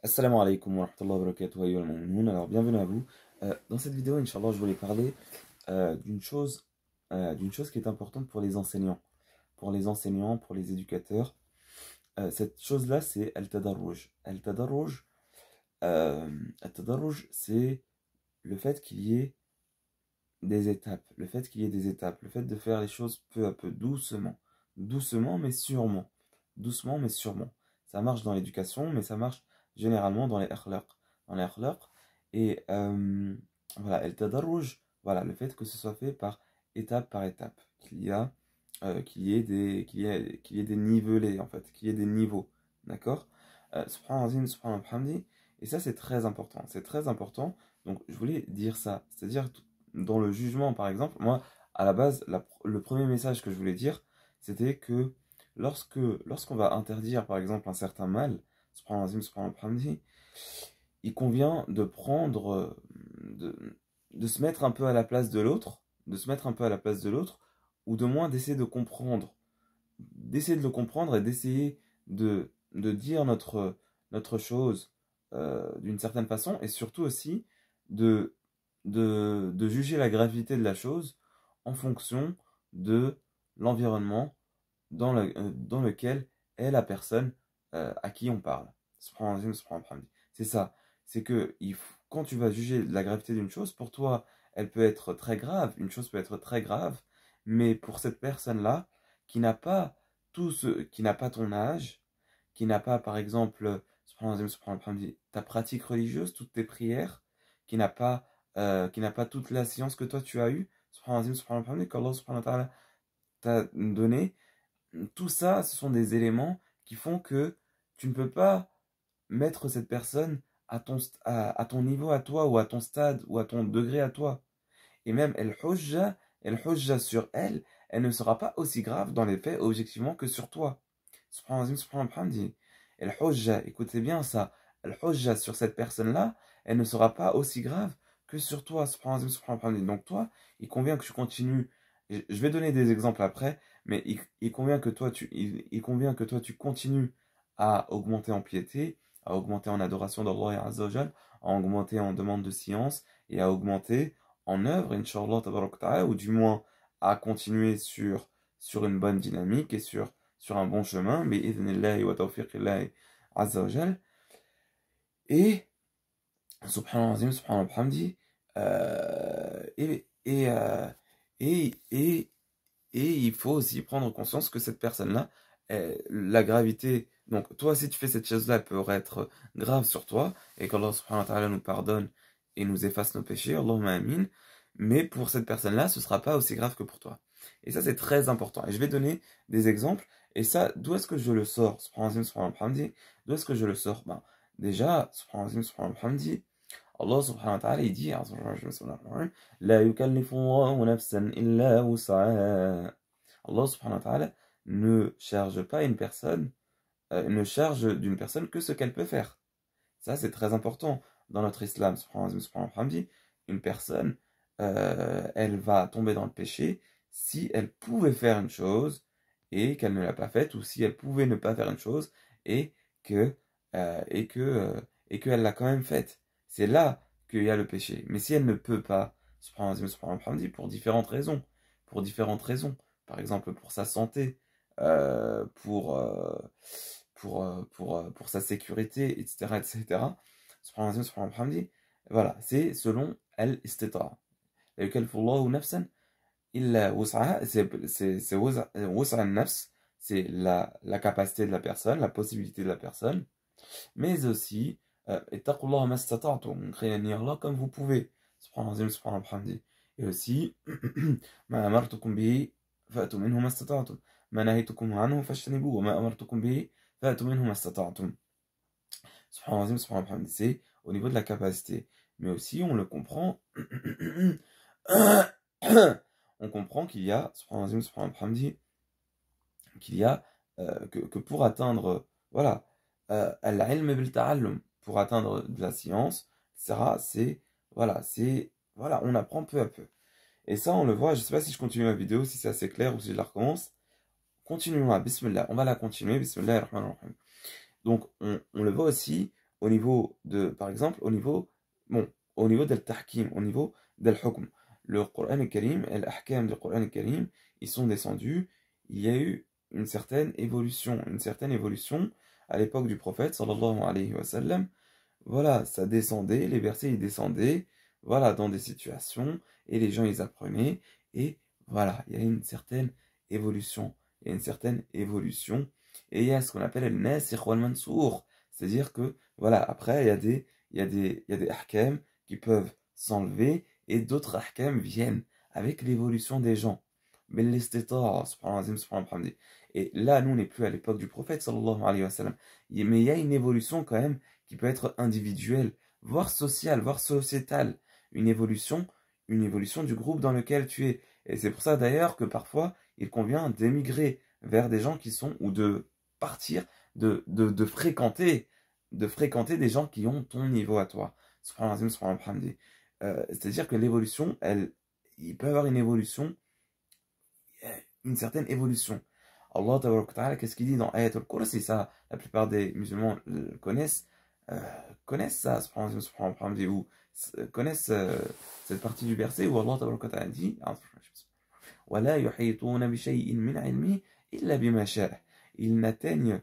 Assalamu alaikum wa rahmatullahi wa barakatuh, ayyuha al-mu'minun. Alors, bienvenue à vous. Dans cette vidéo, Inch'Allah, je voulais parler d'une chose qui est importante pour les enseignants. Pour les enseignants, pour les éducateurs. Cette chose-là, c'est al-tadarruj. Euh, Al-tadarruj, c'est le fait qu'il y ait des étapes. Le fait qu'il y ait des étapes. Le fait de faire les choses peu à peu, doucement. Doucement, mais sûrement. Doucement, mais sûrement. Ça marche dans l'éducation, mais ça marche généralement dans les akhlaq. Dans les akhlaq. Et voilà, el tadarruj, voilà, le fait que ce soit fait par étape. Qu'il y ait des nivelés, en fait. Qu'il y ait des niveaux. D'accord? Subhanallah, subhanallah, bihamdi. Et ça, c'est très important. C'est très important. Donc, je voulais dire ça. C'est-à-dire, dans le jugement, par exemple, moi, à la base, le premier message que je voulais dire, c'était que lorsqu'on va interdire, par exemple, un certain mal, subhanallah, subhanallah, bihamdi, il convient de de se mettre un peu à la place de l'autre, de se mettre un peu à la place de l'autre, ou de moins d'essayer de le comprendre et d'essayer de dire notre chose d'une certaine façon, et surtout aussi de, de juger la gravité de la chose en fonction de l'environnement dans lequel est la personne à qui on parle. C'est ça. C'est que quand tu vas juger la gravité d'une chose, pour toi, elle peut être très grave, une chose peut être très grave, mais pour cette personne-là, qui n'a pas qui n'a pas ton âge, qui n'a pas, par exemple, ta pratique religieuse, toutes tes prières, qui n'a pas toute la science que toi tu as eue, qu'Allah subhanahu wa ta'ala t'a donné, tout ça, ce sont des éléments qui font que tu ne peux pas mettre cette personne à ton niveau à toi, ou à ton stade, ou à ton degré à toi. Et même el hujja sur elle, elle ne sera pas aussi grave dans les faits, objectivement, que sur toi. Subhanallah, subhanallah, dit el hujja, écoutez bien ça, el hujja sur cette personne-là, elle ne sera pas aussi grave que sur toi. Subhanallah, subhanallah. Donc toi, il convient que tu continues. Je vais donner des exemples après, mais il convient que il convient que toi tu continues à augmenter en piété, à augmenter en adoration d'Allah Azza wa Jal, à augmenter en demande de science et à augmenter en œuvre, Inch'Allah, tabarak ta'ala, ou du moins à continuer sur une bonne dynamique et sur un bon chemin, bi'idhnillahi wa tawfiqillahi Azza wa Jal. Et, subhanallah, subhanallah, bihamdi, euh, et, et, euh, et, et, et il faut aussi prendre conscience que cette personne-là, la gravité, donc toi si tu fais cette chose-là, elle peut être grave sur toi, et qu'Allah subhanahu wa ta'ala nous pardonne et nous efface nos péchés, Allahumma amin, mais pour cette personne-là, ce sera pas aussi grave que pour toi. Et ça c'est très important. Et je vais donner des exemples, et ça, d'où est-ce que je le sors? Subhanallah, subhanallah, hamdi. D'où est-ce que je le sors? Ben, déjà, subhanallah, subhanallah, hamdi, Allah subhanahu wa ta'ala, il dit, La yukallifu Allahu nafsan illa wus'aha. Allah subhanahu wa ta'ala ne charge pas une personne, ne charge d'une personne que ce qu'elle peut faire. Ça, c'est très important dans notre islam. Une personne, elle va tomber dans le péché si elle pouvait faire une chose et qu'elle ne l'a pas faite, ou si elle pouvait ne pas faire une chose et que et que et qu'elle l'a quand même faite. C'est là qu'il y a le péché. Mais si elle ne peut pas, pour différentes raisons, pour différentes raisons, par exemple pour sa santé, euh, pour euh, pour sa sécurité, etc., etc. Subhanallah, subhanallah, hamdi. Voilà, c'est selon al-istita'a. La yukallifu Allahu nafsan illa wus'aha, c'est wus'a nafs, c'est la capacité de la personne, la possibilité de la personne, mais aussi ittaqullaha mastata'tum, craignez Allah comme vous pouvez. Subhanallah, subhanallah, hamdi. Et aussi ma amartukum bihi fa'tu minhu mastata'tum, ma nahaytukum anhu fajtanibuhu, wa ma amartukum bihi fa'tu minhu mastata'tum. Subhanallah, subhanallah, c'est au niveau de la capacité. Mais aussi, on le comprend, on comprend qu'il y a, subhanallah, subhanallah, qu'il y a que pour atteindre, voilà, al-ilm bil-ta'allum, pour atteindre de la science, etc., voilà, on apprend peu à peu. Et ça, on le voit, je sais pas si je continue la vidéo, si c'est assez clair ou si je la recommence. Continuons là, bismillah, on va la continuer, bismillah ar-Rahman ar-Rahim. Donc, on le voit aussi au niveau de, par exemple, bon, au niveau del tahkim, au niveau del hukm. Le Coran al-Karim et l'ahkam du Coran al-Karim, ils sont descendus, il y a eu une certaine évolution à l'époque du prophète, sallallahu alayhi wa sallam. Voilà, ça descendait, les versets ils descendaient, voilà, dans des situations, et les gens ils apprenaient, et voilà, il y a une certaine évolution. Il y a une certaine évolution, et il y a ce qu'on appelle le nasikh wal mansour, c'est-à-dire que, voilà, après, il y a des ahkam qui peuvent s'enlever, et d'autres ahkam viennent avec l'évolution des gens. Mais l'istita'a, subhanallah, subhanallah. Et là, nous, on n'est plus à l'époque du prophète, sallallahu alayhi wa sallam. Mais il y a une évolution quand même qui peut être individuelle, voire sociale, voire sociétale. Une évolution du groupe dans lequel tu es. Et c'est pour ça d'ailleurs que parfois, il convient d'émigrer vers des gens qui sont, ou de partir, de fréquenter des gens qui ont ton niveau à toi. Subhanallah, subhanallah. C'est-à-dire que l'évolution, il peut y avoir une certaine évolution. Allah Ta'ala, qu'est-ce qu'il dit dans Ayat al-Kursi? Ça, la plupart des musulmans le connaissent, connaissent ça, ou connaissent cette partie du verset où Allah Ta'ala dit وَلَا يُحِيطُونَ بِشَيْءٍ مِّنْ عِلْمِهِ إِلَّا بِمَا شَاءَ. Ils n'atteignent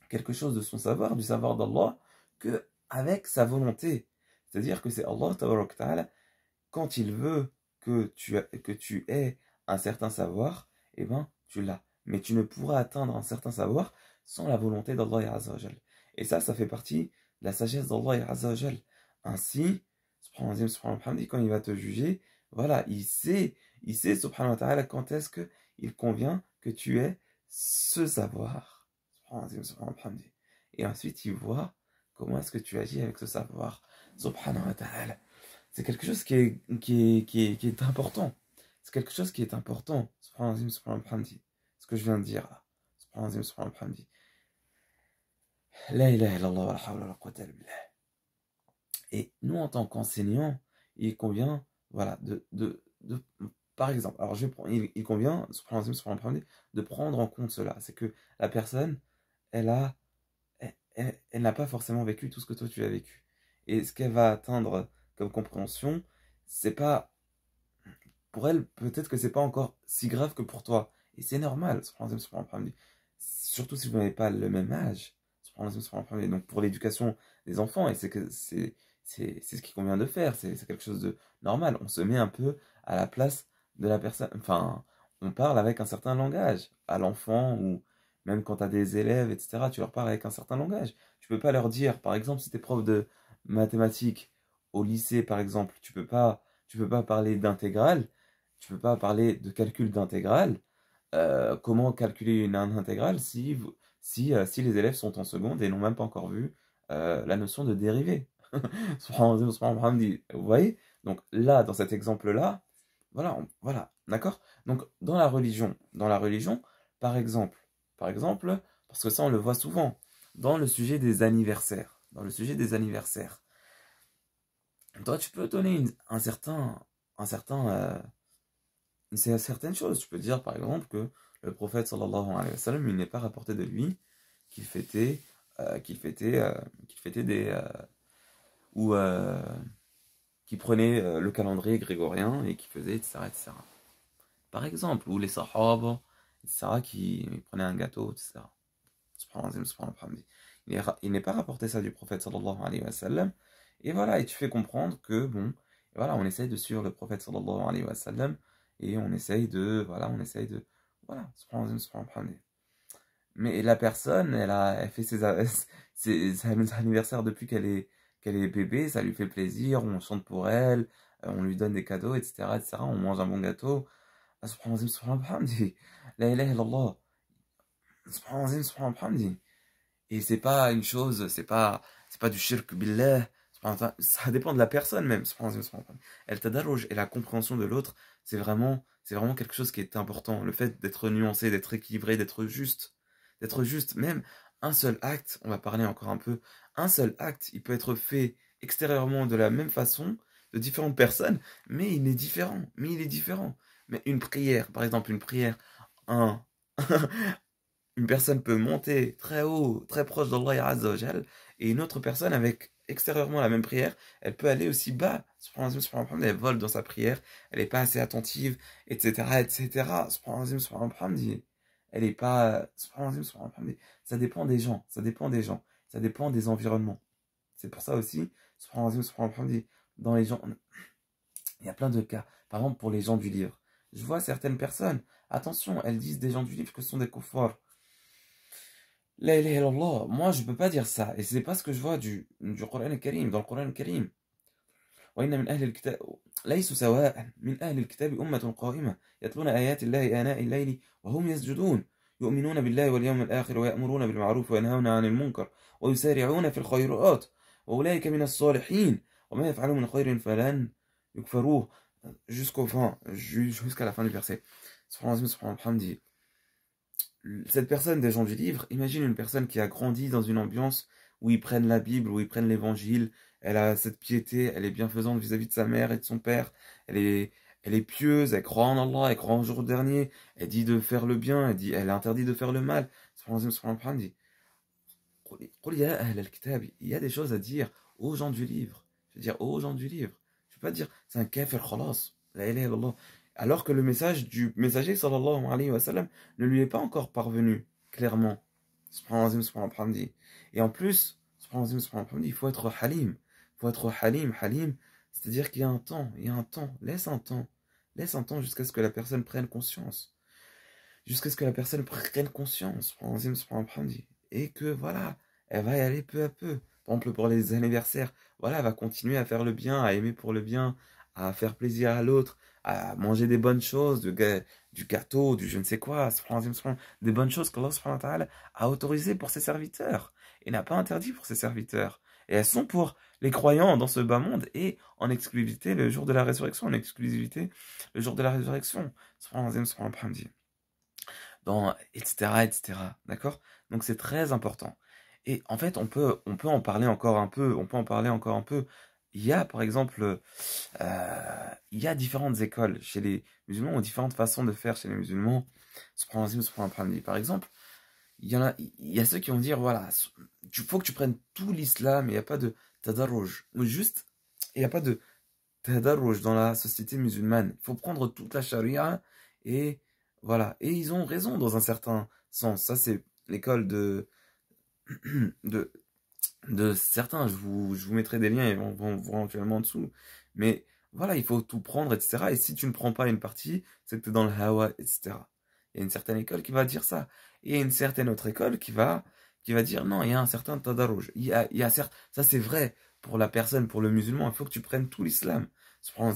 quelque chose de son savoir, du savoir d'Allah, que avec sa volonté. C'est-à-dire que c'est Allah Ta'ala, quand il veut que tu aies un certain savoir, eh ben, tu l'as. Mais tu ne pourras atteindre un certain savoir sans la volonté d'Allah Azza wa Jal. Et ça fait partie de la sagesse d'Allah Azza wa Jal. Ainsi, subhanallah, subhanallah, quand il va te juger, voilà, il sait, subhanahu wa ta'ala, quand est-ce qu'il convient que tu aies ce savoir. Subhanallah, subhanallah. Et ensuite, il voit comment est-ce que tu agis avec ce savoir. Subhanahu wa ta'ala. C'est quelque chose qui est important. C'est quelque chose qui est important. Subhanallah, subhanallah. Ce que je viens de dire là. Subhanallah, subhanallah. La ilaha illallah wa la hawla wa la quwwata illa billah. Et nous, en tant qu'enseignants, il convient, voilà, par exemple, alors il convient, subhanallah, de prendre en compte cela. C'est que la personne, elle n'a pas forcément vécu tout ce que toi tu as vécu. Et ce qu'elle va atteindre comme compréhension, c'est pas, pour elle, peut-être que c'est pas encore si grave que pour toi. Et c'est normal, surtout si vous n'avez pas le même âge. Donc pour l'éducation des enfants, et c'est ce qu'il convient de faire, c'est quelque chose de normal. On se met un peu à la place de la personne, enfin, on parle avec un certain langage à l'enfant, ou même quand tu as des élèves, etc., tu leur parles avec un certain langage. Tu peux pas leur dire, par exemple, si tu es prof de mathématiques au lycée, par exemple, tu peux pas parler d'intégrale, tu peux pas parler de calcul d'intégrale. Comment calculer une intégrale si les élèves sont en seconde et n'ont même pas encore vu la notion de dérivée. Vous voyez? Donc là, dans cet exemple-là, voilà, voilà, d'accord? Donc dans la religion, par exemple, parce que ça on le voit souvent, dans le sujet des anniversaires, toi tu peux donner certaines choses. Tu peux dire par exemple que le prophète sallallahu alayhi wa sallam, il n'est pas rapporté de lui qu'il fêtait, des ou qui prenait le calendrier grégorien et qui faisait etc., etc. Par exemple, ou les sahaba, etc., qui prenaient un gâteau, etc. Subhanallah, subhanallah. Il n'est pas rapporté ça du prophète sallallahu alayhi wa sallam. Et voilà, et tu fais comprendre que bon, voilà, on essaye de suivre le prophète sallallahu alayhi wa sallam et on essaye voilà, subhanallah, subhanallah. Mais la personne, elle fait ses anniversaires depuis qu'elle est bébé, ça lui fait plaisir, on chante pour elle, on lui donne des cadeaux, etc., etc., on mange un bon gâteau. Ah, subhanallah, subhanallah. La ilaha illallah. Subhanallah, subhanallah. Et c'est pas une chose, c'est pas du shirk billah. Ça dépend de la personne même. Elle tadarruj et la compréhension de l'autre, c'est vraiment quelque chose qui est important. Le fait d'être nuancé, d'être équilibré, d'être juste. Même un seul acte, on va parler encore un peu. Un seul acte, il peut être fait extérieurement de la même façon de différentes personnes, mais il est différent. Mais une prière, par exemple, un une personne peut monter très haut, très proche d'Allah Azza wa Jal, et une autre personne avec extérieurement la même prière, elle peut aller aussi bas. Subhanallah, elle vole dans sa prière, elle n'est pas assez attentive, etc., etc. Subhanallah, elle n'est pas. Subhanallah, ça dépend des gens, ça dépend des gens, ça dépend des environnements. C'est pour ça aussi, subhanallah, dans les gens, il y a plein de cas. Par exemple, pour les gens du livre, je vois certaines personnes, attention, elles disent des gens du livre que ce sont des kuffars. La ilaha illallah, moi je peux pas dire ça, et c'est pas ce que je vois du Coran al-Karim, dans le Coran al-Karim. وإن من أهل الكتاب ليسوا سواء من أهل الكتاب أمة قائمة يتلون آيات الله آناء الليل وهم يسجدون يؤمنون بالله واليوم الآخر ويأمرون بالمعروف وينهون عن المنكر ويسارعون في الخيرات وأولئك من الصالحين وما يفعلوا من خير فلن يكفروه jusqu'à la fin du verset. Subhanallah, cette personne des gens du livre, imagine une personne qui a grandi dans une ambiance où ils prennent la Bible, où ils prennent l'évangile, elle a cette piété, elle est bienfaisante vis-à-vis de sa mère et de son père, elle est pieuse, elle croit en Allah, elle croit en jour dernier, elle dit de faire le bien, elle interdit de faire le mal. Il y a des choses à dire aux gens du livre. Je veux dire, aux gens du livre. Je ne peux pas dire, c'est un kafir khalas. La ilaha illallah. Alors que le message du messager sallallahu alayhi wa sallam ne lui est pas encore parvenu clairement. Et en plus, il faut être halim. Il faut être halim, c'est-à-dire qu'il y a un temps, laisse un temps. Laisse un temps jusqu'à ce que la personne prenne conscience. Jusqu'à ce que la personne prenne conscience. Et que voilà, elle va y aller peu à peu. Par exemple, pour les anniversaires, voilà, elle va continuer à faire le bien, à aimer pour le bien, à faire plaisir à l'autre, à manger des bonnes choses, du gâteau, du je ne sais quoi, des bonnes choses qu'Allah subhanahu wa ta'ala a autorisées pour ses serviteurs et n'a pas interdit pour ses serviteurs. Et elles sont pour les croyants dans ce bas monde et en exclusivité le jour de la résurrection, en exclusivité le jour de la résurrection. Dans etc., etc. D'accord? Donc c'est très important. Et en fait, on peut en parler encore un peu, Il y a, par exemple, il y a différentes écoles chez les musulmans, ou différentes façons de faire chez les musulmans. Par exemple, il y a ceux qui vont dire, voilà, il faut que tu prennes tout l'islam, il n'y a pas de tadarruj. Ou juste, il n'y a pas de tadarruj dans la société musulmane. Il faut prendre toute la charia et voilà. Et ils ont raison dans un certain sens. Ça, c'est l'école de, de certains. Je vous mettrai des liens éventuellement en dessous. Mais voilà, il faut tout prendre, etc. Et si tu ne prends pas une partie, c'est que tu es dans le hawa, etc. Il y a une certaine école qui va dire ça. Et il y a une certaine autre école qui va dire non, il y a un certain tadarruj. Il y a certes, ça c'est vrai pour la personne, pour le musulman, il faut que tu prennes tout l'islam. Il faut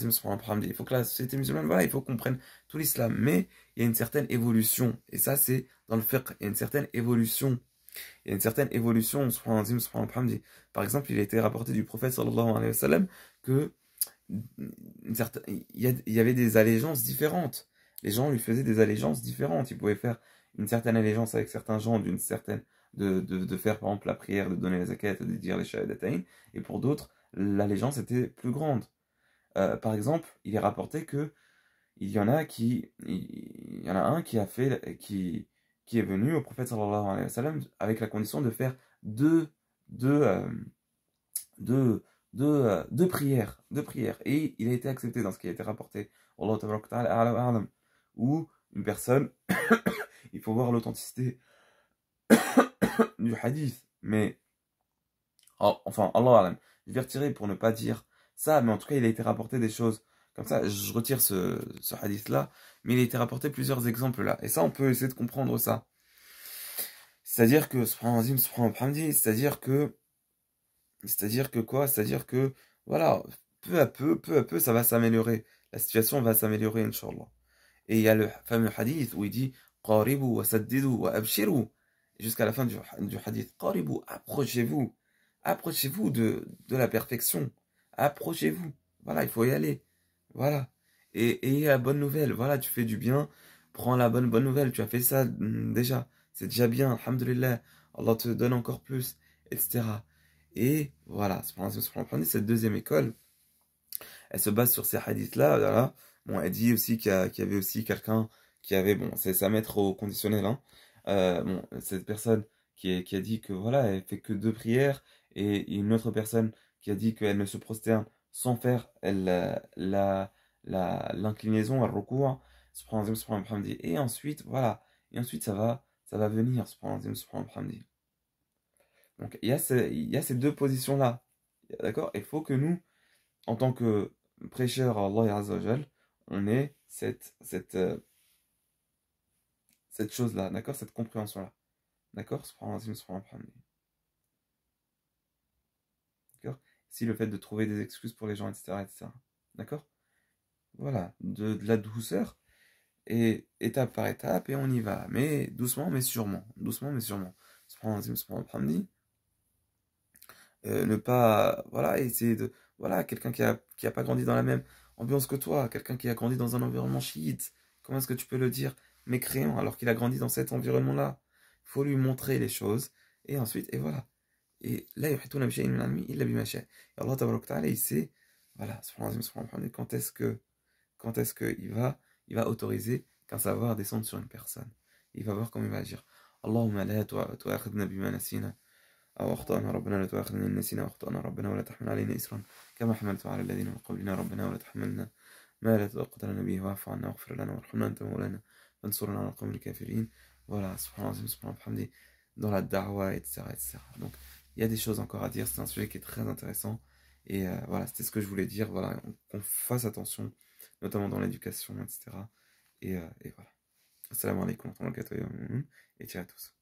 que la société musulmane, voilà, il faut qu'on prenne tout l'islam. Mais il y a une certaine évolution. Et ça, c'est dans le fiqh. Il y a une certaine évolution. Il y a une certaine évolution. Par exemple, il a été rapporté du prophète sallallahu alayhi wa sallam que il y avait des allégeances différentes. Les gens lui faisaient des allégeances différentes. Ils pouvaient faire une certaine allégeance avec certains gens, de faire par exemple la prière, de donner la zakat, de dire les shahadatayn, et pour d'autres, l'allégeance était plus grande. Par exemple, il est rapporté que il y en a un qui est venu au prophète sallallahu alayhi wa sallam avec la condition de faire deux, deux, euh, deux prières. Et il a été accepté dans ce qui a été rapporté. Allah tabaraka ta'ala a'lam a'lam. Où une personne, il faut voir l'authenticité du hadith. Mais, enfin, Allah a'lam. Je vais retirer pour ne pas dire ça, mais en tout cas, il a été rapporté des choses comme ça. Je retire ce hadith-là, mais il a été rapporté plusieurs exemples là. Et ça, on peut essayer de comprendre ça. C'est-à-dire que, c'est-à-dire que quoi? C'est-à-dire que, voilà, peu à peu, ça va s'améliorer. La situation va s'améliorer, Inch'Allah. Et il y a le fameux hadith où il dit Qaribu wa saddidu wa abshiru. Jusqu'à la fin du hadith. Qaribu, approchez-vous. Approchez-vous de la perfection. Approchez-vous. Voilà, il faut y aller. Voilà. Et la bonne nouvelle. Voilà, tu fais du bien. Prends la bonne nouvelle. Tu as fait ça déjà. C'est déjà bien. Alhamdulillah. Allah te donne encore plus. Etc. Et voilà. Cette deuxième école, elle se base sur ces hadiths-là. Voilà. Bon, elle dit aussi qu'il y avait aussi quelqu'un qui avait, bon, c'est sa maître au conditionnel, hein. Bon, cette personne qui a dit que voilà, elle fait que 2 prières, et une autre personne qui a dit qu'elle ne se prosterne sans faire l'inclinaison, al ruku', subhanallah, subhanallah, bihamdi. Et ensuite, voilà, et ensuite ça va venir, subhanallah, subhanallah, bihamdi. Donc il y a ces 2 positions-là, d'accord? Il faut que nous, en tant que prêcheurs à Allah Azza wa Jal, on ait cette chose-là, d'accord? Cette compréhension-là, d'accord? Subhanallah, subhanallah, bihamdi. D'accord? Si le fait de trouver des excuses pour les gens, etc., etc. D'accord? Voilà, de la douceur, et étape par étape, et on y va. Mais doucement, mais sûrement. Doucement, mais sûrement. Subhanallah, subhanallah, bihamdi. Ne pas, voilà, essayer de, voilà, quelqu'un qui a pas grandi dans la même ambiance que toi, quelqu'un qui a grandi dans un environnement chiite, comment est-ce que tu peux le dire mécréant alors qu'il a grandi dans cet environnement-là? Il faut lui montrer les choses, et ensuite, et voilà. Et là, et Allah tabaraka wa ta'ala, il sait, voilà, subhanallah, quand est-ce que il va autoriser qu'un savoir descende sur une personne. Il va voir comment il va agir. Allahumma la tu'akhidna bima nasina أو أخطأنا ربنا لا تؤاخذنا إن نسينا وأخطأنا ربنا ولا تحمل علينا إصرا كما حملت على الذين من قبلنا ربنا ولا تحملنا ما لا طاقة لنا به واعف عنا واغفر لنا وارحمنا أنت مولانا فانصرنا على القوم الكافرين. Voilà, subhanallah, subhanallah, dans la da'wa, etc., etc. Donc, il y a des choses encore à dire, c'est un sujet qui est très intéressant. Et voilà, c'était ce que je voulais dire. Voilà, qu'on fasse attention, notamment dans l'éducation, etc. Et voilà. Assalamu alaikum wa rahmatullahi wa barakatuh, et ciao à tous.